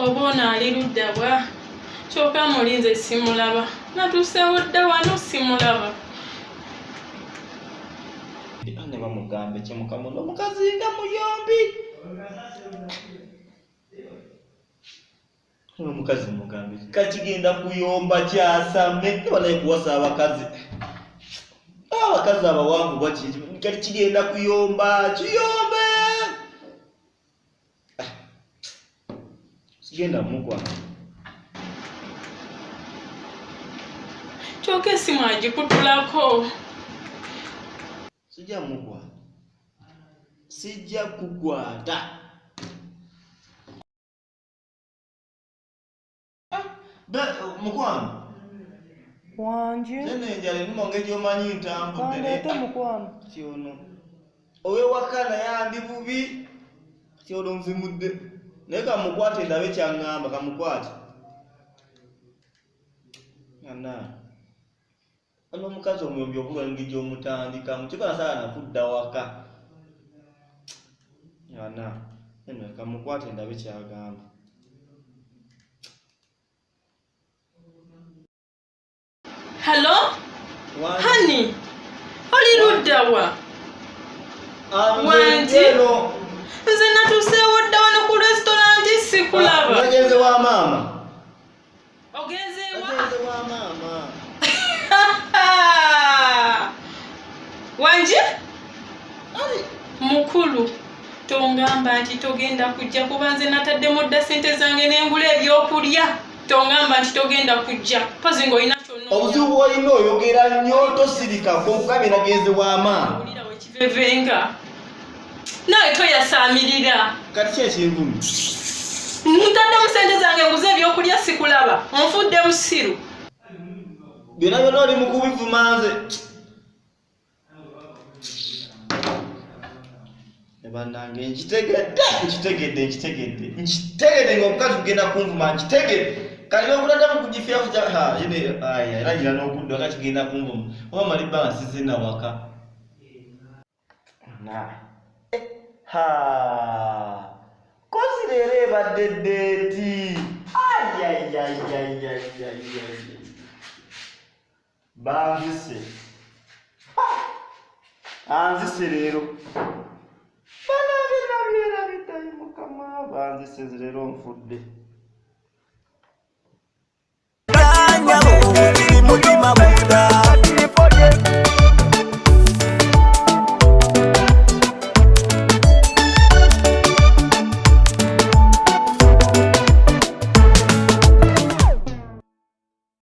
obona ali ludda bwa kyokka mulinze simulaba natuusewo dda wano simulaba ne bamugambe kyemukamuno omukazi nga muyombi omukazi mugambe kakigenda kuyomba kyasame nebanaye kuwasa abakazi abawangu kati kigenda kuyomba kiyombe sigenda mugwa kyokka essimu agikutulako sijja kugwata mukwano wanje nene njale nimonge gyomanyi ntambudde kandete mukwano kyono owewakana yandi bubi kyono nzimudde naye kamukwate ndabe kyaŋŋamba kamukwate ana ano omukazi omuyombi obulwangi gyomutandikamu kikona saala nakudda waka ana eno kamukwate ndabe kyagamba Hello? Honey, oli ludda wa? Wanti? Nze natuuseewo dda wano ku restaurant sikulaba. Ogenze wa maama? Ogenze wa? Ogenze wa maama. Wanje? Mukulu, tongamba nti togenda kujja kuba nze nataddemu dda ssente zange n'engula ebyokulya. Tongamba nti togenda kujja. Pozi ng'olina obuzibu bwolina oyogera nnyo tosirikako okugambe nagenze wa maama. Owulira wekivevenga. Nawe toyasaamirira. Kati ki ekinvumi? Ntaddemu ssente zange nguze ebyokulya sikulaba. Onfudde busiru. Byonna byonna oli mu kubivuma nze. Bannange nkitegedde ng'omukazi kugenda kunvuma nkitegedde. Kali n'okuddamu kugifyafu era gira n'okudda waka kigenda kunvuma oba mali bbanga sizina waka. Kozi leero ebadde ddeeti. Banzise anzise leero bannange nabyerabiddayo mukama banzise leero nfudde. Mutima bunda